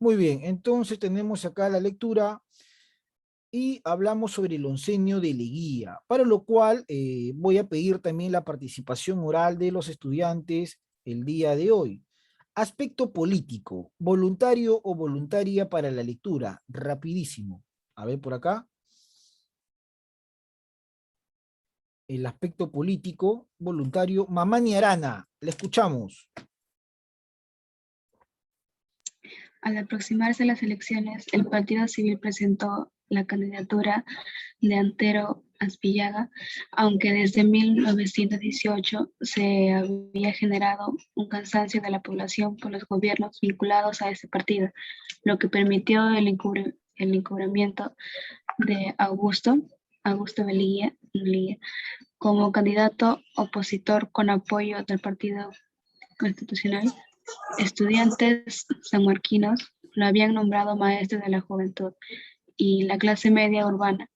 Muy bien, entonces tenemos acá la lectura y hablamos sobre el oncenio de Leguía, para lo cual voy a pedir también la participación oral de los estudiantes el día de hoy. Aspecto político, voluntario o voluntaria para la lectura, rapidísimo. A ver por acá, el aspecto político, voluntario, Mamani Arana, la escuchamos. Al aproximarse las elecciones, el Partido Civil presentó la candidatura de Antero Aspillaga, aunque desde 1918 se había generado un cansancio de la población por los gobiernos vinculados a ese partido, lo que permitió el encubrimiento de Augusto Belilla, como candidato opositor con apoyo del Partido Constitucional. Estudiantes sanmarquinos lo habían nombrado maestro de la juventud y la clase media urbana.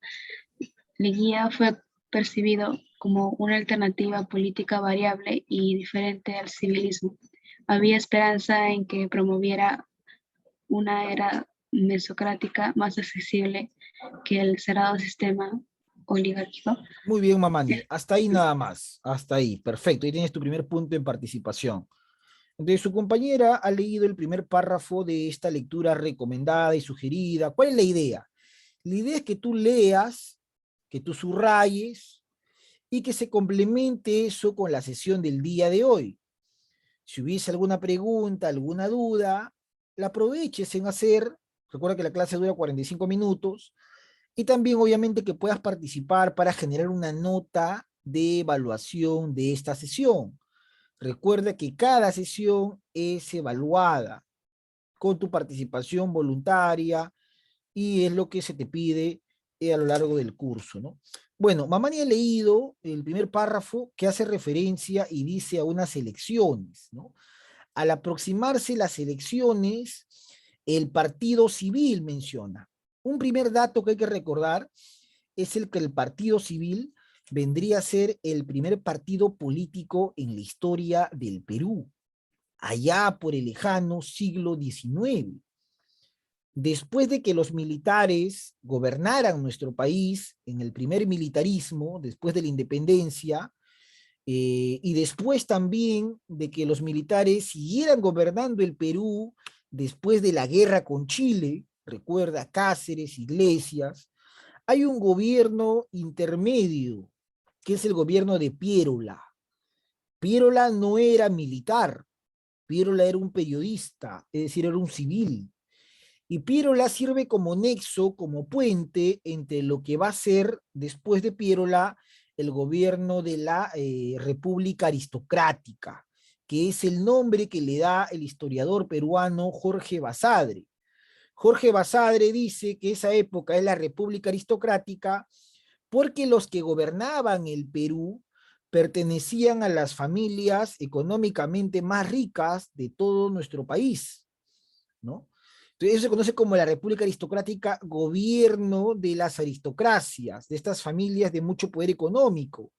Leguía fue percibido como una alternativa política variable y diferente al civilismo. Había esperanza en que promoviera una era mesocrática más accesible que el cerrado sistema oligárquico. Muy bien, Mamani, hasta ahí nada más, hasta ahí, perfecto, ahí tienes tu primer punto en participación. Entonces, su compañera ha leído el primer párrafo de esta lectura recomendada y sugerida. ¿Cuál es la idea? La idea es que tú leas, que tú subrayes y que se complemente eso con la sesión del día de hoy. Si hubiese alguna pregunta, alguna duda, la aproveches en hacer, recuerda que la clase dura 45 minutos, y también obviamente que puedas participar para generar una nota de evaluación de esta sesión. Recuerda que cada sesión es evaluada con tu participación voluntaria y es lo que se te pide a lo largo del curso, ¿no? Bueno, Mamani ha leído el primer párrafo que hace referencia y dice a unas elecciones, ¿no? Al aproximarse las elecciones, el Partido Civil menciona. Un primer dato que hay que recordar es el que el Partido Civil vendría a ser el primer partido político en la historia del Perú, allá por el lejano siglo XIX. Después de que los militares gobernaran nuestro país en el primer militarismo, después de la independencia, y después también de que los militares siguieran gobernando el Perú después de la guerra con Chile, recuerda Cáceres, Iglesias, hay un gobierno intermedio, que es el gobierno de Piérola. Piérola no era militar, Piérola era un periodista, es decir, era un civil. Y Piérola sirve como nexo, como puente entre lo que va a ser después de Piérola el gobierno de la República Aristocrática, que es el nombre que le da el historiador peruano Jorge Basadre. Jorge Basadre dice que esa época es la República Aristocrática porque los que gobernaban el Perú pertenecían a las familias económicamente más ricas de todo nuestro país, ¿no? Entonces, eso se conoce como la República Aristocrática, gobierno de las aristocracias, de estas familias de mucho poder económico,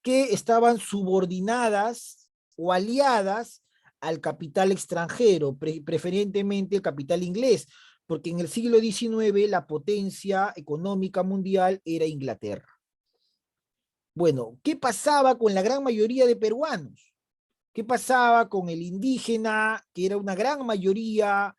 que estaban subordinadas o aliadas al capital extranjero, preferentemente el capital inglés, porque en el siglo XIX la potencia económica mundial era Inglaterra. Bueno, ¿qué pasaba con la gran mayoría de peruanos? ¿Qué pasaba con el indígena, que era una gran mayoría?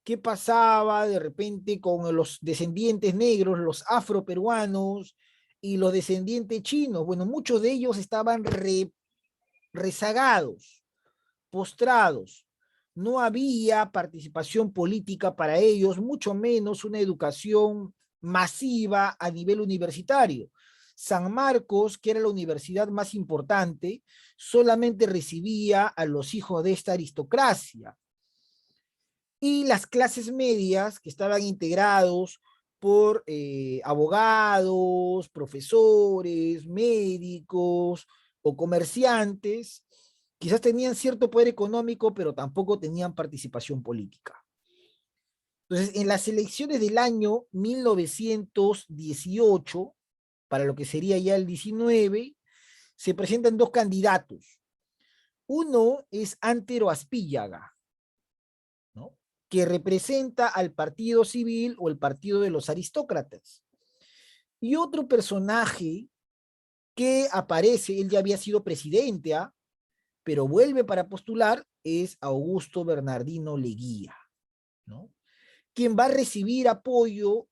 ¿Qué pasaba de repente con los descendientes negros, los afroperuanos y los descendientes chinos? Bueno, muchos de ellos estaban rezagados, postrados. No había participación política para ellos, mucho menos una educación masiva a nivel universitario. San Marcos, que era la universidad más importante, solamente recibía a los hijos de esta aristocracia. Y las clases medias, que estaban integrados por abogados, profesores, médicos o comerciantes, quizás tenían cierto poder económico, pero tampoco tenían participación política. Entonces, en las elecciones del año 1918, para lo que sería ya el 19, se presentan dos candidatos. Uno es Antero Aspíllaga, ¿no? que representa al partido civil o el partido de los aristócratas. Y otro personaje que aparece, él ya había sido presidente, ¿ah? Pero vuelve para postular, es Augusto Bernardino Leguía, ¿no? Quien va a recibir apoyo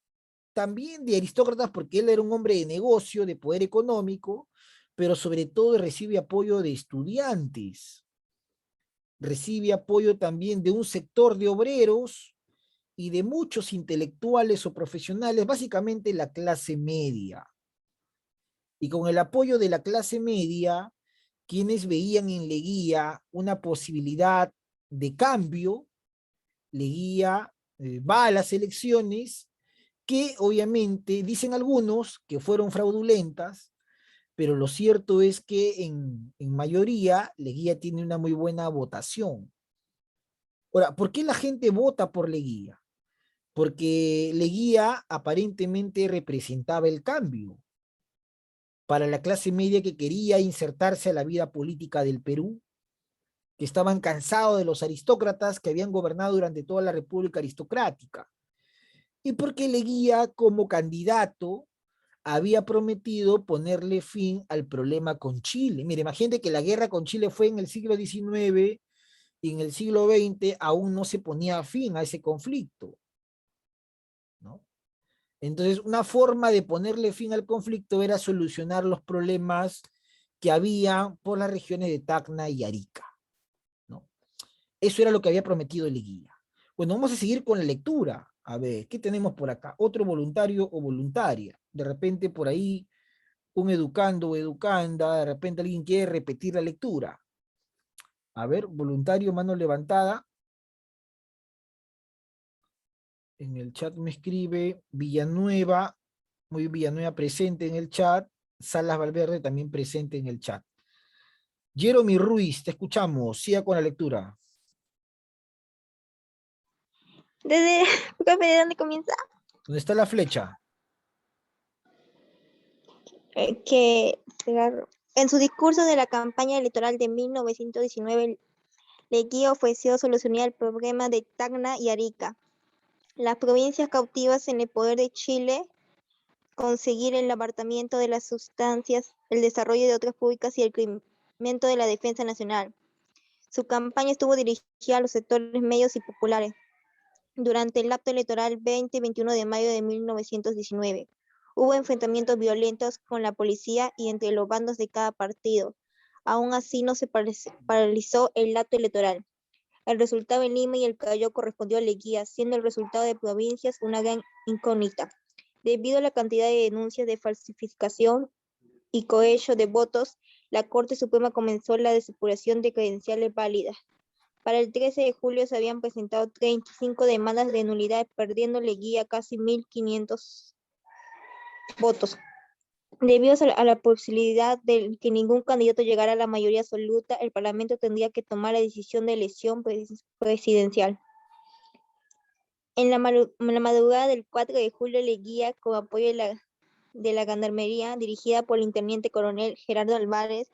también de aristócratas porque él era un hombre de negocio, de poder económico, pero sobre todo recibe apoyo de estudiantes, recibe apoyo también de un sector de obreros y de muchos intelectuales o profesionales, básicamente la clase media. Y con el apoyo de la clase media, quienes veían en Leguía una posibilidad de cambio, Leguía va a las elecciones que obviamente dicen algunos que fueron fraudulentas, pero lo cierto es que en mayoría Leguía tiene una muy buena votación. Ahora, ¿por qué la gente vota por Leguía? Porque Leguía aparentemente representaba el cambio para la clase media que quería insertarse a la vida política del Perú, que estaban cansados de los aristócratas que habían gobernado durante toda la República Aristocrática. Y porque Leguía, como candidato, había prometido ponerle fin al problema con Chile. Mire, imagínate que la guerra con Chile fue en el siglo XIX y en el siglo XX aún no se ponía fin a ese conflicto, ¿no? Entonces, una forma de ponerle fin al conflicto era solucionar los problemas que había por las regiones de Tacna y Arica, ¿no? Eso era lo que había prometido Leguía. Bueno, vamos a seguir con la lectura. A ver, ¿qué tenemos por acá? Otro voluntario o voluntaria. De repente por ahí un educando o educanda, de repente alguien quiere repetir la lectura. A ver, voluntario, mano levantada. En el chat me escribe Villanueva, muy Villanueva presente en el chat. Salas Valverde también presente en el chat. Jeremy Ruiz, te escuchamos. Siga con la lectura. Desde, profe, ¿de dónde comienza? ¿Dónde está la flecha? Que en su discurso de la campaña electoral de 1919, Leguía ofreció solucionar el problema de Tacna y Arica, las provincias cautivas en el poder de Chile, conseguir el abarcamiento de las sustancias, el desarrollo de otras públicas y el crecimiento de la defensa nacional. Su campaña estuvo dirigida a los sectores medios y populares durante el acto electoral 20 y 21 de mayo de 1919. Hubo enfrentamientos violentos con la policía y entre los bandos de cada partido. Aún así no se paralizó el acto electoral. El resultado en Lima y el Callao correspondió a Leguía, siendo el resultado de provincias una gran incógnita. Debido a la cantidad de denuncias de falsificación y cohecho de votos, la Corte Suprema comenzó la depuración de credenciales válidas. Para el 13 de julio se habían presentado 35 demandas de nulidad, perdiendo Leguía casi 1.500 votos. Debido a la posibilidad de que ningún candidato llegara a la mayoría absoluta, el Parlamento tendría que tomar la decisión de elección presidencial. En la madrugada del 4 de julio, Leguía, con apoyo de la Gendarmería, dirigida por el intendente coronel Gerardo Álvarez,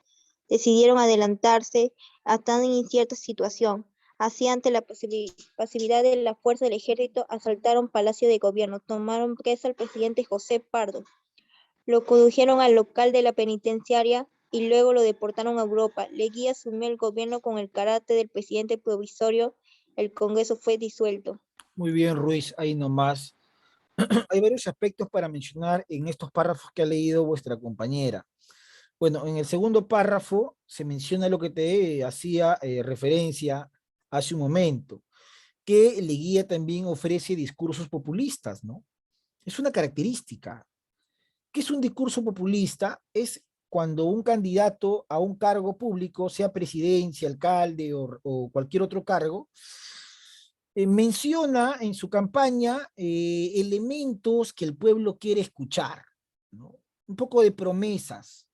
decidieron adelantarse a tan incierta situación. Así, ante la pasividad de la fuerza del ejército, asaltaron Palacio de Gobierno, tomaron preso al presidente José Pardo, lo condujeron al local de la penitenciaria y luego lo deportaron a Europa. Leguía asumió el gobierno con el carácter del presidente provisorio. El Congreso fue disuelto. Muy bien, Ruiz, ahí nomás. Hay varios aspectos para mencionar en estos párrafos que ha leído vuestra compañera. Bueno, en el segundo párrafo se menciona lo que te hacía referencia hace un momento, que Leguía también ofrece discursos populistas, ¿no? Es una característica. ¿Qué es un discurso populista? Es cuando un candidato a un cargo público, sea presidencia, alcalde o cualquier otro cargo, menciona en su campaña elementos que el pueblo quiere escuchar, ¿no? Un poco de promesas,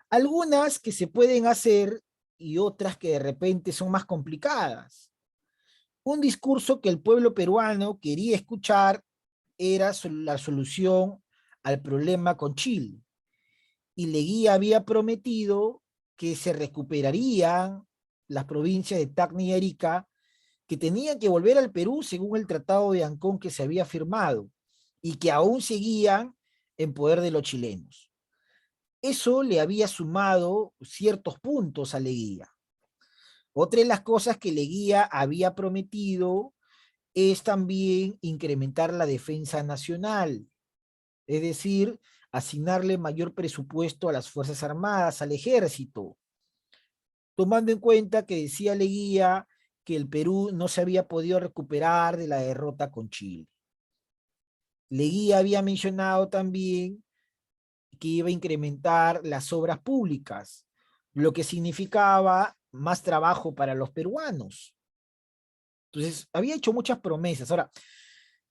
algunas que se pueden hacer y otras que de repente son más complicadas. Un discurso que el pueblo peruano quería escuchar era la solución al problema con Chile. Y Leguía había prometido que se recuperarían las provincias de Tacna y Arica que tenían que volver al Perú según el Tratado de Ancón que se había firmado y que aún seguían en poder de los chilenos. Eso le había sumado ciertos puntos a Leguía. Otra de las cosas que Leguía había prometido es también incrementar la defensa nacional, es decir, asignarle mayor presupuesto a las Fuerzas Armadas, al ejército, tomando en cuenta que decía Leguía que el Perú no se había podido recuperar de la derrota con Chile. Leguía había mencionado también que iba a incrementar las obras públicas, lo que significaba más trabajo para los peruanos. Entonces, había hecho muchas promesas. Ahora,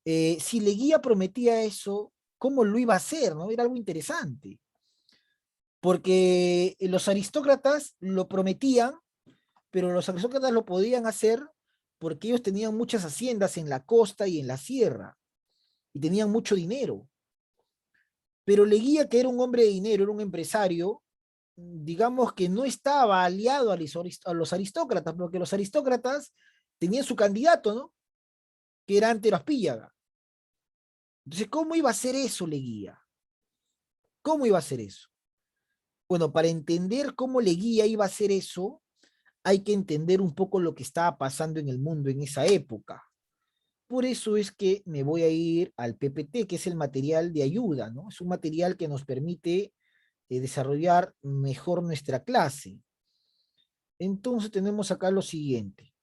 si Leguía prometía eso, ¿cómo lo iba a hacer? ¿No? Era algo interesante. Porque los aristócratas lo prometían, pero los aristócratas lo podían hacer porque ellos tenían muchas haciendas en la costa y en la sierra, y tenían mucho dinero. Pero Leguía, que era un hombre de dinero, era un empresario, digamos que no estaba aliado a los aristócratas, porque los aristócratas tenían su candidato, ¿no? Que era Antero Aspíllaga. Entonces, ¿cómo iba a hacer eso Leguía? ¿Cómo iba a hacer eso? Bueno, para entender cómo Leguía iba a hacer eso, hay que entender un poco lo que estaba pasando en el mundo en esa época. Por eso es que me voy a ir al PPT, que es el material de ayuda, ¿no? Es un material que nos permite desarrollar mejor nuestra clase. Entonces tenemos acá lo siguiente.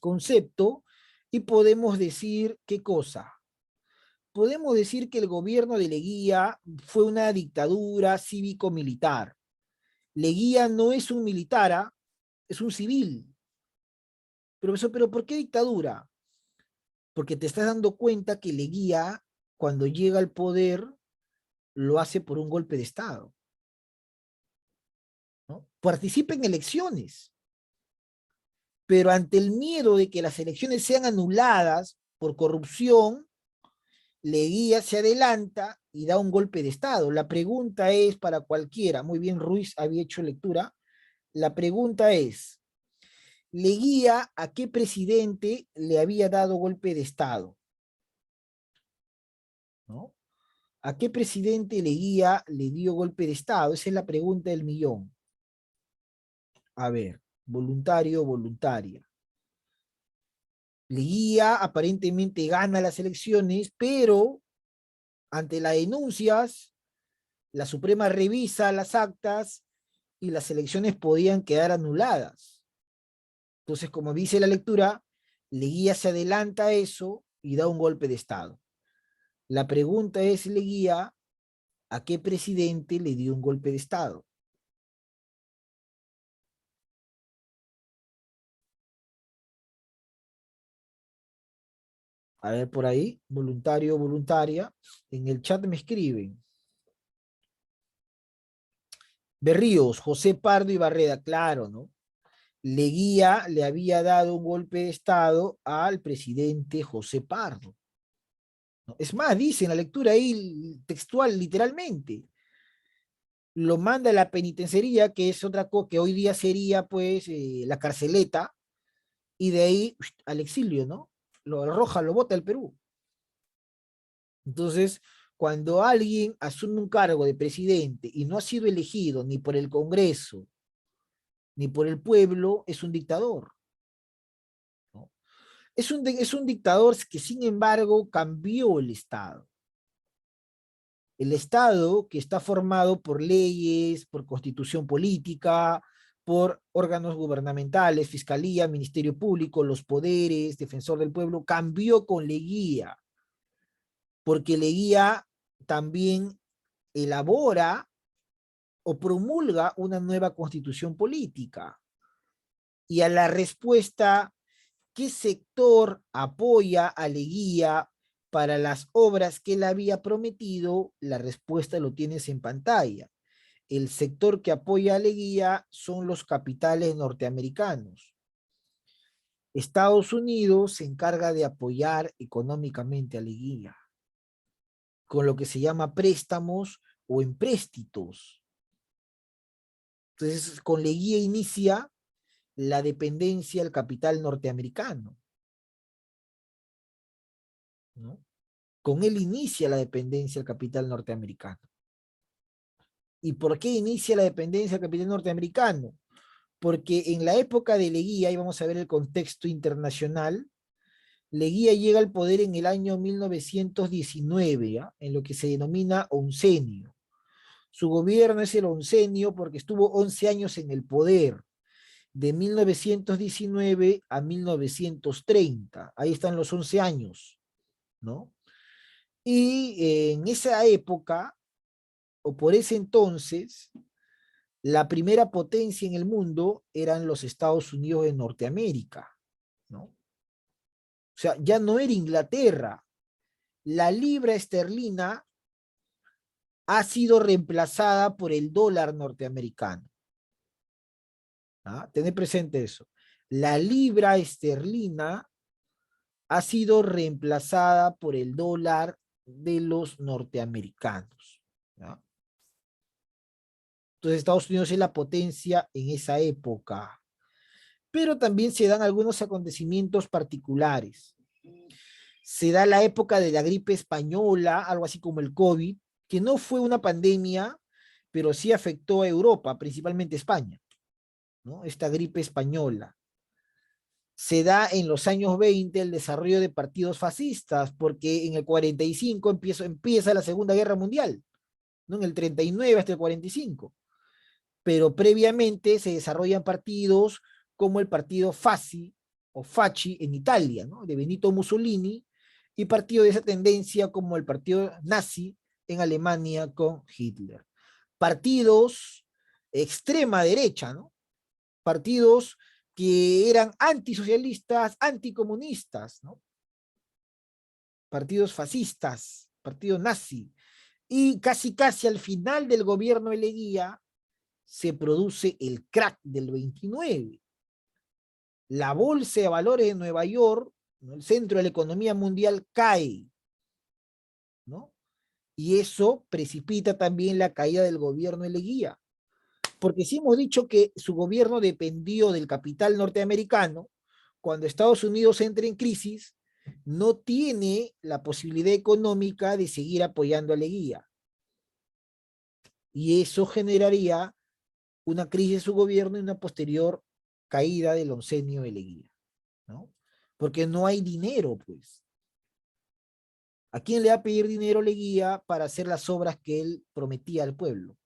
Concepto, y podemos decir, ¿qué cosa? Podemos decir que el gobierno de Leguía fue una dictadura cívico-militar. Leguía no es un militar, ¿ah? Es un civil. Profesor, ¿pero por qué dictadura? Porque te estás dando cuenta que Leguía, cuando llega al poder, lo hace por un golpe de Estado, ¿no? Participa en elecciones, pero ante el miedo de que las elecciones sean anuladas por corrupción, Leguía se adelanta y da un golpe de Estado. La pregunta es para cualquiera, muy bien Ruiz había hecho lectura, la pregunta es, ¿Leguía a qué presidente le había dado golpe de Estado? ¿No? ¿A qué presidente Leguía le dio golpe de Estado? Esa es la pregunta del millón. A ver, voluntario, voluntaria. Leguía aparentemente gana las elecciones, pero ante las denuncias, la Suprema revisa las actas y las elecciones podían quedar anuladas. Entonces, como dice la lectura, Leguía se adelanta a eso y da un golpe de Estado. La pregunta es, Leguía, ¿a qué presidente le dio un golpe de Estado? A ver por ahí, voluntario, voluntaria. En el chat me escriben. Berríos, José Pardo y Barreda, claro, ¿no? Leguía le había dado un golpe de Estado al presidente José Pardo, ¿no? Es más, dice en la lectura ahí textual, literalmente, lo manda a la penitenciaría, que es otra cosa que hoy día sería pues la carceleta, y de ahí al exilio, ¿no? Lo arroja, lo bota al Perú. Entonces, cuando alguien asume un cargo de presidente y no ha sido elegido ni por el Congreso, ni por el pueblo, es un dictador, ¿no? Es un dictador que sin embargo cambió el Estado. El Estado que está formado por leyes, por constitución política, por órganos gubernamentales, fiscalía, ministerio público, los poderes, defensor del pueblo, cambió con Leguía, porque Leguía también elabora o promulga una nueva constitución política. Y a la respuesta, ¿qué sector apoya a Leguía para las obras que él había prometido? La respuesta lo tienes en pantalla. El sector que apoya a Leguía son los capitales norteamericanos. Estados Unidos se encarga de apoyar económicamente a Leguía, con lo que se llama préstamos o empréstitos. Entonces, con Leguía inicia la dependencia al capital norteamericano, ¿no? Con él inicia la dependencia al capital norteamericano. ¿Y por qué inicia la dependencia al capital norteamericano? Porque en la época de Leguía, y vamos a ver el contexto internacional, Leguía llega al poder en el año 1919, ¿ya? En lo que se denomina oncenio. Su gobierno es el oncenio porque estuvo 11 años en el poder, de 1919 a 1930. Ahí están los 11 años, ¿no? Y en esa época, o por ese entonces, la primera potencia en el mundo eran los Estados Unidos de Norteamérica, ¿no? O sea, ya no era Inglaterra. La libra esterlina ha sido reemplazada por el dólar norteamericano. ¿Ah? Tened presente eso. La libra esterlina ha sido reemplazada por el dólar de los norteamericanos. ¿Ya? Entonces Estados Unidos es la potencia en esa época. Pero también se dan algunos acontecimientos particulares. Se da la época de la gripe española, algo así como el COVID, que no fue una pandemia, pero sí afectó a Europa, principalmente España, ¿no? Esta gripe española. Se da en los años 20 el desarrollo de partidos fascistas, porque en el 45 empieza la Segunda Guerra Mundial, ¿no? En el 39 hasta el 45. Pero previamente se desarrollan partidos como el partido Fasci o Facci en Italia, ¿no? De Benito Mussolini, y partido de esa tendencia como el partido nazi en Alemania con Hitler. Partidos extrema derecha, ¿no? Partidos que eran antisocialistas, anticomunistas, ¿no? Partidos fascistas, partido nazi. Y casi al final del gobierno de Leguía se produce el crack del 29. La bolsa de valores de Nueva York, ¿no? El centro de la economía mundial, cae, ¿no? Y eso precipita también la caída del gobierno de Leguía. Porque si hemos dicho que su gobierno dependió del capital norteamericano, cuando Estados Unidos entra en crisis, no tiene la posibilidad económica de seguir apoyando a Leguía. Y eso generaría una crisis de su gobierno y una posterior caída del oncenio de Leguía, ¿no? Porque no hay dinero, pues. ¿A quién le va a pedir dinero Leguía para hacer las obras que él prometía al pueblo?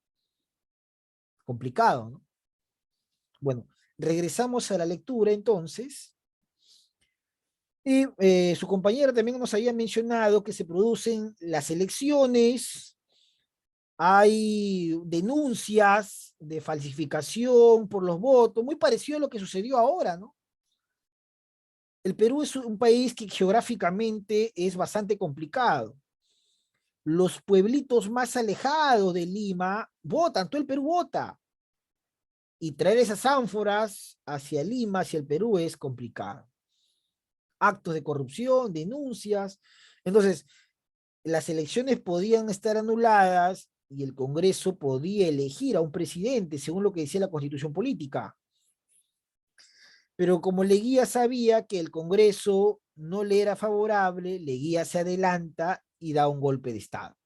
Complicado, ¿no? Bueno, regresamos a la lectura entonces. Y su compañera también nos había mencionado que se producen las elecciones, hay denuncias de falsificación por los votos, muy parecido a lo que sucedió ahora, ¿no? El Perú es un país que geográficamente es bastante complicado. Los pueblitos más alejados de Lima votan, todo el Perú vota. Y traer esas ánforas hacia Lima, hacia el Perú, es complicado. Actos de corrupción, denuncias. Entonces, las elecciones podían estar anuladas y el Congreso podía elegir a un presidente según lo que decía la Constitución política. Pero como Leguía sabía que el Congreso no le era favorable, Leguía se adelanta y da un golpe de Estado.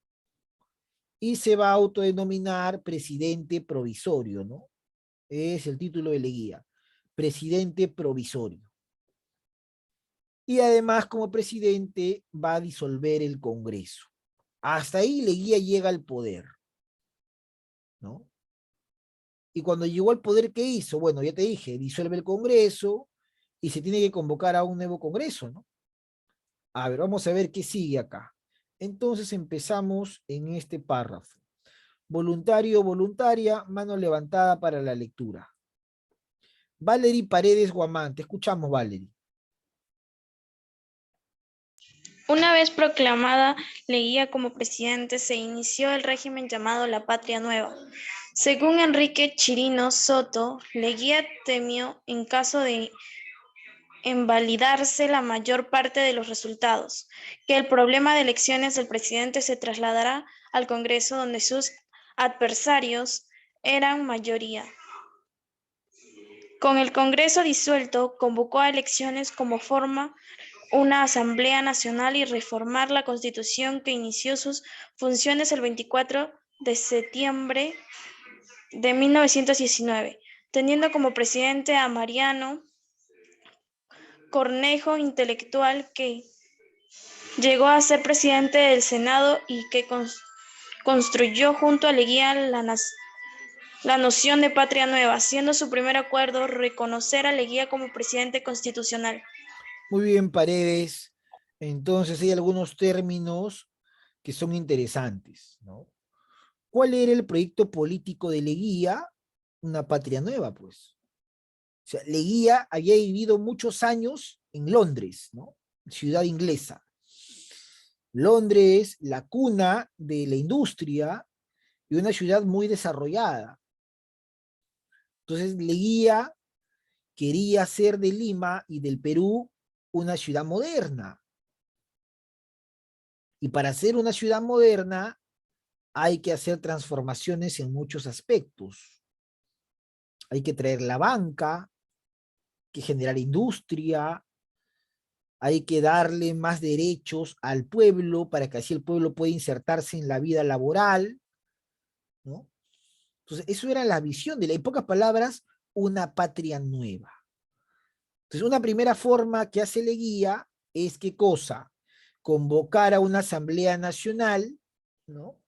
Y se va a autodenominar presidente provisorio, ¿no? Es el título de Leguía, presidente provisorio. Y además, como presidente, va a disolver el Congreso. Hasta ahí Leguía llega al poder, ¿no? Y cuando llegó al poder, ¿qué hizo? Bueno, ya te dije, disuelve el Congreso y se tiene que convocar a un nuevo Congreso, ¿no? A ver, vamos a ver qué sigue acá. Entonces empezamos en este párrafo. Voluntario, voluntaria, mano levantada para la lectura. Valery Paredes Guamán, te escuchamos, Valery. Una vez proclamada Leguía como presidente, se inició el régimen llamado la Patria Nueva. Según Enrique Chirino Soto, Leguía temió, en caso de invalidarse la mayor parte de los resultados, que el problema de elecciones del presidente se trasladará al Congreso, donde sus adversarios eran mayoría. Con el Congreso disuelto, convocó a elecciones como forma una Asamblea Nacional y reformar la Constitución que inició sus funciones el 24 de septiembre de 1919, teniendo como presidente a Mariano Cornejo, intelectual que llegó a ser presidente del Senado y que construyó junto a Leguía la noción de patria nueva, siendo su primer acuerdo reconocer a Leguía como presidente constitucional. Muy bien, Paredes. Entonces hay algunos términos que son interesantes, ¿no? ¿Cuál era el proyecto político de Leguía? Una patria nueva, pues. O sea, Leguía había vivido muchos años en Londres, ¿no? Ciudad inglesa. Londres, la cuna de la industria y una ciudad muy desarrollada. Entonces, Leguía quería hacer de Lima y del Perú una ciudad moderna. Y para hacer una ciudad moderna hay que hacer transformaciones en muchos aspectos. Hay que traer la banca, hay que generar industria, hay que darle más derechos al pueblo para que así el pueblo pueda insertarse en la vida laboral, ¿no? Entonces, eso era la visión de en pocas palabras, una patria nueva. Entonces, una primera forma que hace Leguía es ¿qué cosa? Convocar a una asamblea nacional, ¿no?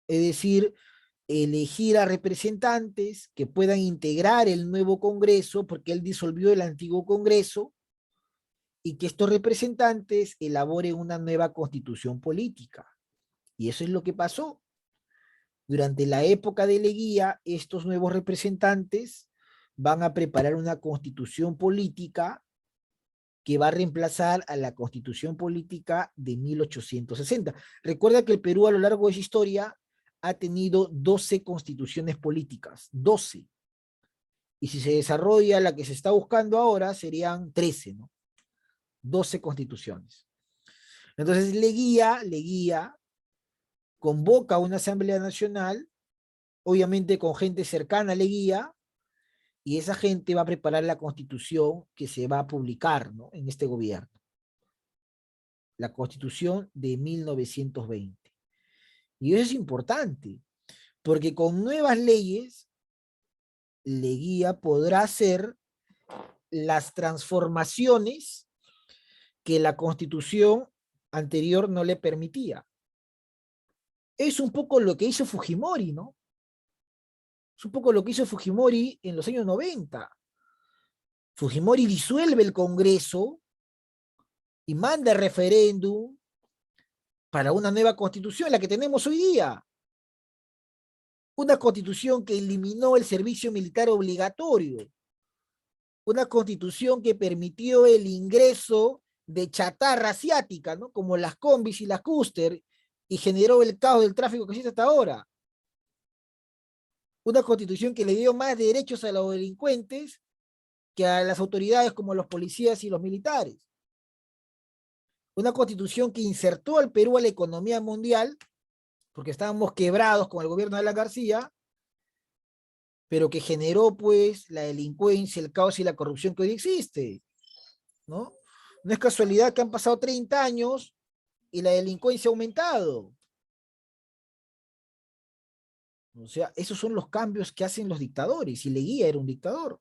Es decir, elegir a representantes que puedan integrar el nuevo Congreso, porque él disolvió el antiguo Congreso, y que estos representantes elaboren una nueva constitución política. Y eso es lo que pasó. Durante la época de Leguía, estos nuevos representantes van a preparar una constitución política que va a reemplazar a la constitución política de 1860. Recuerda que el Perú a lo largo de su historia ha tenido 12 constituciones políticas, 12. Y si se desarrolla la que se está buscando ahora, serían 13, ¿no? 12 constituciones. Entonces Leguía convoca a una asamblea nacional, obviamente con gente cercana a Leguía, y esa gente va a preparar la constitución que se va a publicar, ¿no? En este gobierno. La constitución de 1920. Y eso es importante, porque con nuevas leyes, Leguía podrá hacer las transformaciones que la constitución anterior no le permitía. Es un poco lo que hizo Fujimori, ¿no? Es un poco lo que hizo Fujimori en los años 90. Fujimori disuelve el Congreso y manda referéndum para una nueva constitución, la que tenemos hoy día. Una constitución que eliminó el servicio militar obligatorio. Una constitución que permitió el ingreso de chatarra asiática, ¿no? Como las combis y las Custer, y generó el caos del tráfico que existe hasta ahora. Una constitución que le dio más derechos a los delincuentes que a las autoridades como los policías y los militares. Una constitución que insertó al Perú a la economía mundial, porque estábamos quebrados con el gobierno de Alan García, pero que generó pues la delincuencia, el caos y la corrupción que hoy existe, ¿no? No es casualidad que han pasado 30 años y la delincuencia ha aumentado. O sea, esos son los cambios que hacen los dictadores, y Leguía era un dictador.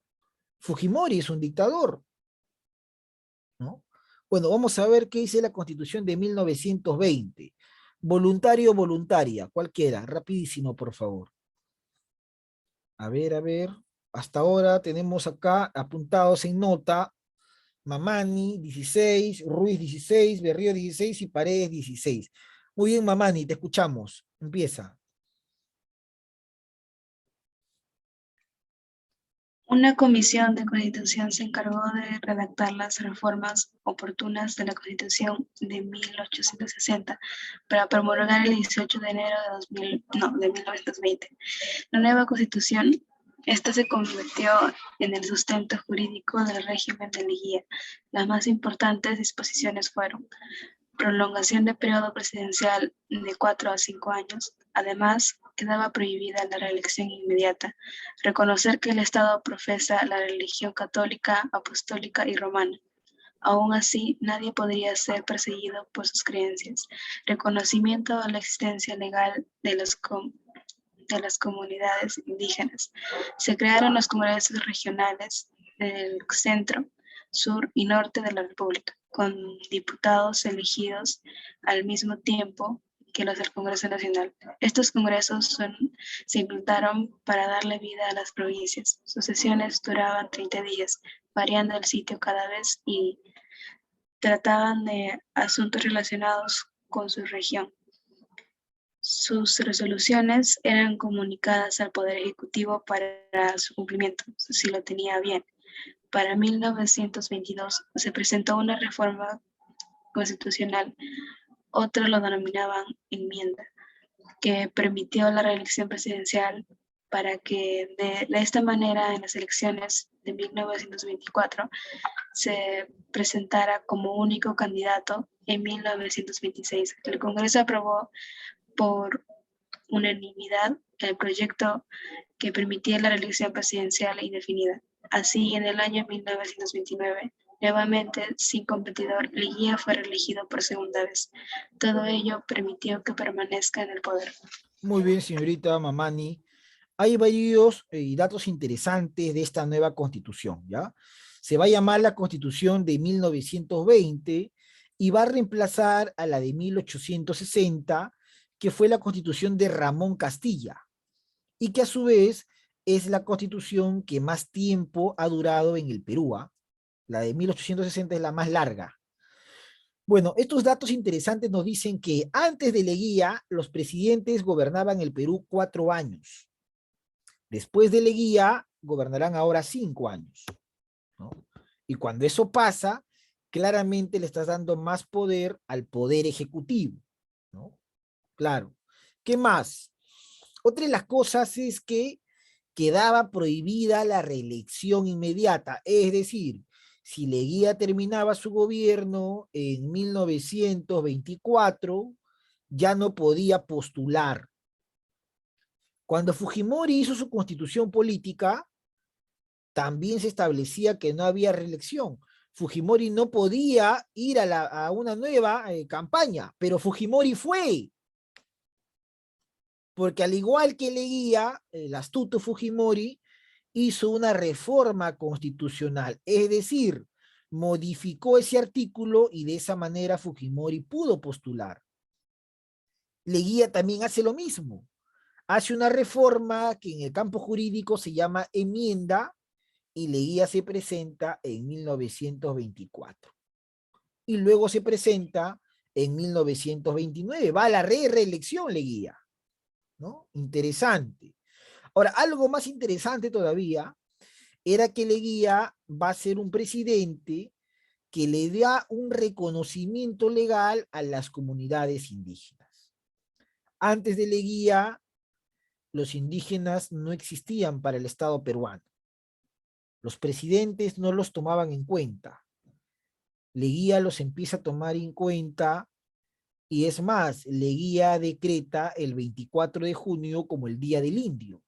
Fujimori es un dictador, ¿no? Bueno, vamos a ver qué dice la Constitución de 1920. Voluntario o voluntaria, cualquiera, rapidísimo, por favor. A ver, hasta ahora tenemos acá apuntados en nota Mamani 16, Ruiz 16, Berrío 16 y Paredes 16. Muy bien, Mamani, te escuchamos. Empieza. Una comisión de Constitución se encargó de redactar las reformas oportunas de la Constitución de 1860 para promulgar el 18 de enero de 1920. La nueva Constitución, esta se convirtió en el sustento jurídico del régimen de Leguía. Las más importantes disposiciones fueron prolongación del periodo presidencial de 4 a 5 años. Además, quedaba prohibida la reelección inmediata, reconocer que el Estado profesa la religión católica, apostólica y romana. Aún así, nadie podría ser perseguido por sus creencias. Reconocimiento a la existencia legal de las comunidades indígenas. Se crearon los congresos regionales del centro, sur y norte de la República, con diputados elegidos al mismo tiempo que los del Congreso Nacional. Estos congresos se implantaron para darle vida a las provincias. Sus sesiones duraban 30 días, variando el sitio cada vez y trataban de asuntos relacionados con su región. Sus resoluciones eran comunicadas al Poder Ejecutivo para su cumplimiento, si lo tenía bien. Para 1922 se presentó una reforma constitucional, otros lo denominaban enmienda, que permitió la reelección presidencial para que de esta manera en las elecciones de 1924 se presentara como único candidato en 1926. El Congreso aprobó por unanimidad el proyecto que permitía la reelección presidencial indefinida. Así, en el año 1929, nuevamente sin competidor, Leguía fue reelegido por segunda vez. Todo ello permitió que permanezca en el poder. Muy bien, señorita Mamani. Hay varios datos interesantes de esta nueva constitución, ¿ya? Se va a llamar la Constitución de 1920 y va a reemplazar a la de 1860, que fue la Constitución de Ramón Castilla, y que a su vez es la Constitución que más tiempo ha durado en el Perú, ¿ah? La de 1860 es la más larga. Bueno, estos datos interesantes nos dicen que antes de Leguía, los presidentes gobernaban el Perú 4 años. Después de Leguía, gobernarán ahora 5 años, ¿no? Y cuando eso pasa, claramente le estás dando más poder al poder ejecutivo, ¿no? Claro. ¿Qué más? Otra de las cosas es que quedaba prohibida la reelección inmediata, es decir, si Leguía terminaba su gobierno en 1924, ya no podía postular. Cuando Fujimori hizo su constitución política, también se establecía que no había reelección. Fujimori no podía ir a una nueva campaña, pero Fujimori fue. Porque al igual que Leguía, el astuto Fujimori hizo una reforma constitucional, es decir, modificó ese artículo y de esa manera Fujimori pudo postular. Leguía también hace lo mismo, hace una reforma que en el campo jurídico se llama enmienda y Leguía se presenta en 1924. Y luego se presenta en 1929, va a la reelección Leguía, ¿no? Interesante. Ahora, algo más interesante todavía era que Leguía va a ser un presidente que le da un reconocimiento legal a las comunidades indígenas. Antes de Leguía, los indígenas no existían para el Estado peruano. Los presidentes no los tomaban en cuenta. Leguía los empieza a tomar en cuenta y es más, Leguía decreta el 24 de junio como el Día del Indio.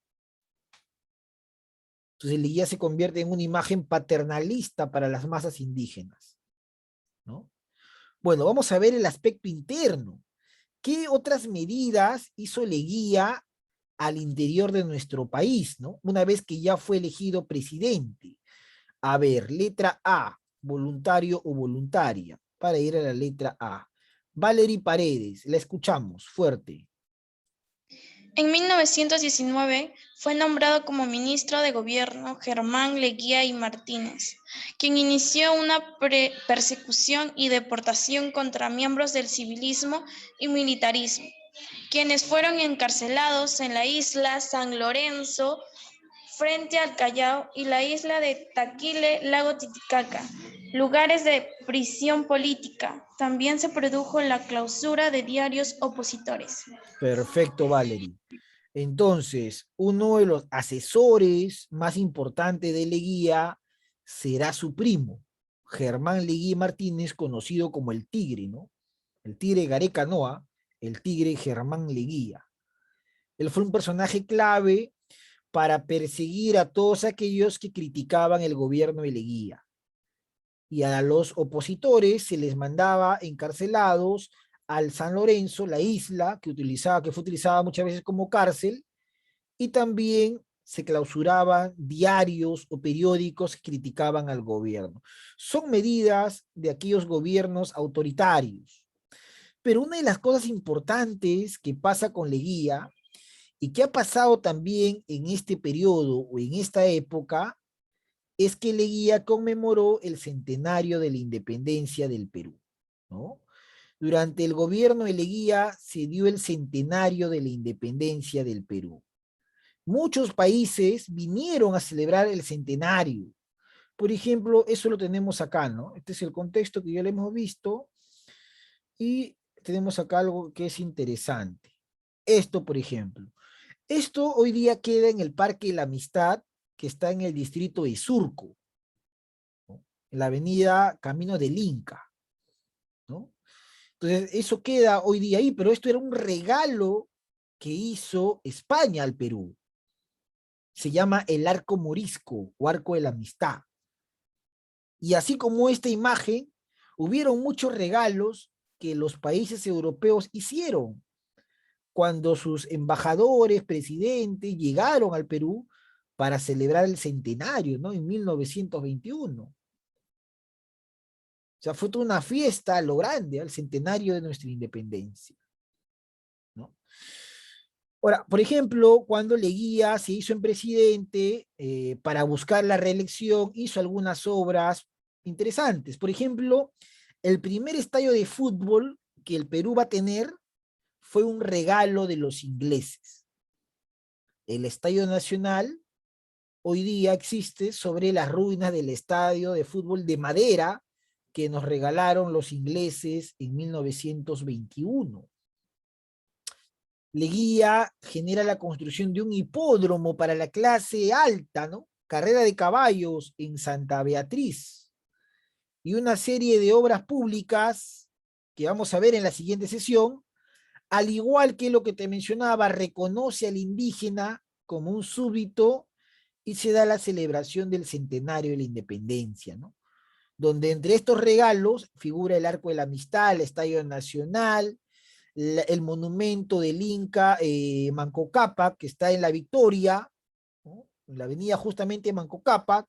Entonces Leguía se convierte en una imagen paternalista para las masas indígenas, ¿no? Bueno, vamos a ver el aspecto interno. ¿Qué otras medidas hizo Leguía al interior de nuestro país, ¿no? Una vez que ya fue elegido presidente. A ver, letra A, voluntario o voluntaria, para ir a la letra A. Valerie Paredes, la escuchamos, fuerte. En 1919 fue nombrado como ministro de Gobierno Germán Leguía y Martínez, quien inició una persecución y deportación contra miembros del civilismo y militarismo, quienes fueron encarcelados en la isla San Lorenzo, frente al Callao, y la isla de Taquile, lago Titicaca, lugares de prisión política. También se produjo la clausura de diarios opositores. Perfecto, Valerie. Entonces, uno de los asesores más importantes de Leguía será su primo, Germán Leguía Martínez, conocido como el Tigre, ¿no? El Tigre Gareca Noa, el Tigre Germán Leguía. Él fue un personaje clave para perseguir a todos aquellos que criticaban el gobierno de Leguía. Y a los opositores se les mandaba encarcelados al San Lorenzo, la isla que fue utilizada muchas veces como cárcel, y también se clausuraban diarios o periódicos que criticaban al gobierno. Son medidas de aquellos gobiernos autoritarios. Pero una de las cosas importantes que pasa con Leguía y que ha pasado también en este periodo o en esta época es que Leguía conmemoró el centenario de la independencia del Perú, ¿no? Durante el gobierno de Leguía se dio el centenario de la independencia del Perú. Muchos países vinieron a celebrar el centenario. Por ejemplo, eso lo tenemos acá, ¿no? Este es el contexto que ya lo hemos visto y tenemos acá algo que es interesante. Esto, por ejemplo. Esto hoy día queda en el Parque de la Amistad, que está en el distrito de Surco, ¿no? En la avenida Camino del Inca, ¿no? Entonces, eso queda hoy día ahí, pero esto era un regalo que hizo España al Perú. Se llama el Arco Morisco o Arco de la Amistad. Y así como esta imagen, hubieron muchos regalos que los países europeos hicieron cuando sus embajadores, presidentes, llegaron al Perú para celebrar el centenario, ¿no? En 1921. O sea, fue toda una fiesta a lo grande, al centenario de nuestra independencia, ¿no? Ahora, por ejemplo, cuando Leguía se hizo en presidente para buscar la reelección, hizo algunas obras interesantes. Por ejemplo, el primer estadio de fútbol que el Perú va a tener fue un regalo de los ingleses. El Estadio Nacional hoy día existe sobre las ruinas del estadio de fútbol de madera que nos regalaron los ingleses en 1921. Leguía genera la construcción de un hipódromo para la clase alta, ¿no? Carrera de caballos en Santa Beatriz. Y una serie de obras públicas que vamos a ver en la siguiente sesión, al igual que lo que te mencionaba, reconoce al indígena como un súbdito y se da la celebración del centenario de la independencia, ¿no? Donde entre estos regalos figura el Arco de la Amistad, el Estadio Nacional, el monumento del Inca Manco Cápac, que está en La Victoria, ¿no? En la avenida justamente Manco Cápac,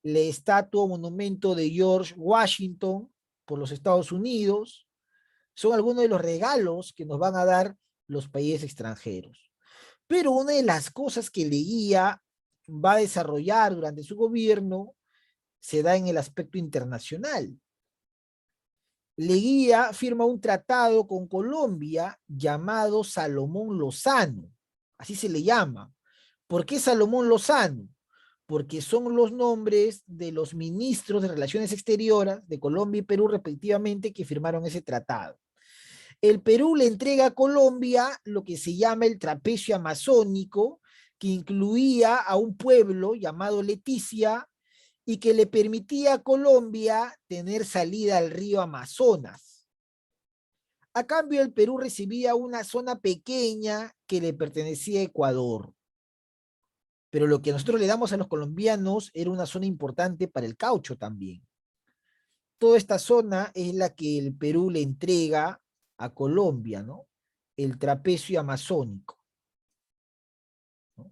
la estatua o monumento de George Washington por los Estados Unidos, son algunos de los regalos que nos van a dar los países extranjeros. Pero una de las cosas que Leguía va a desarrollar durante su gobierno se da en el aspecto internacional. Leguía firma un tratado con Colombia llamado Salomón Lozano, así se le llama. ¿Por qué Salomón Lozano? Porque son los nombres de los ministros de Relaciones Exteriores de Colombia y Perú respectivamente que firmaron ese tratado. El Perú le entrega a Colombia lo que se llama el trapecio amazónico, que incluía a un pueblo llamado Leticia y que le permitía a Colombia tener salida al río Amazonas. A cambio, el Perú recibía una zona pequeña que le pertenecía a Ecuador. Pero lo que nosotros le damos a los colombianos era una zona importante para el caucho también. Toda esta zona es la que el Perú le entrega a Colombia, ¿no? El trapecio amazónico, ¿no?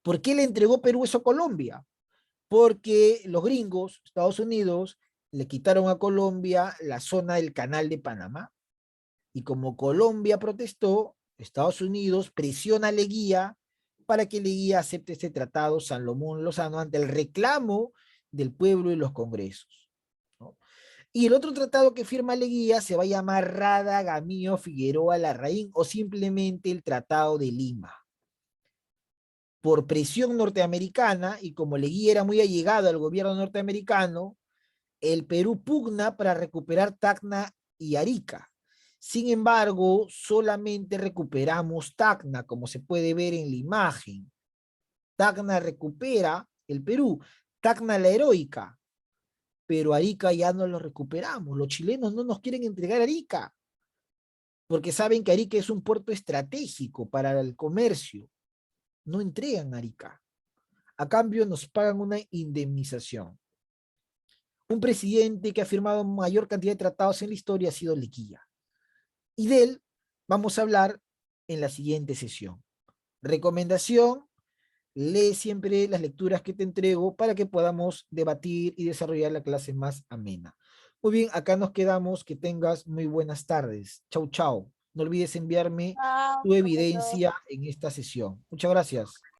¿Por qué le entregó Perú eso a Colombia? Porque los gringos, Estados Unidos, le quitaron a Colombia la zona del Canal de Panamá. Y como Colombia protestó, Estados Unidos presiona a Leguía para que Leguía acepte este tratado Salomón Lozano ante el reclamo del pueblo y los congresos, ¿no? Y el otro tratado que firma Leguía se va a llamar Rada Gamio Figueroa Larraín o simplemente el Tratado de Lima. Por presión norteamericana, y como Leguía era muy allegado al gobierno norteamericano, el Perú pugna para recuperar Tacna y Arica. Sin embargo, solamente recuperamos Tacna, como se puede ver en la imagen. Tacna recupera el Perú, Tacna la heroica, pero Arica ya no lo recuperamos. Los chilenos no nos quieren entregar Arica. porque saben que Arica es un puerto estratégico para el comercio. No entregan Arica. A cambio nos pagan una indemnización. Un presidente que ha firmado mayor cantidad de tratados en la historia ha sido Leguía. Y de él vamos a hablar en la siguiente sesión. Recomendación: lee siempre las lecturas que te entrego para que podamos debatir y desarrollar la clase más amena. Muy bien, acá nos quedamos. Que tengas muy buenas tardes. Chau, chau. No olvides enviarme Chao, tu profesor. evidencia en esta sesión. Muchas gracias.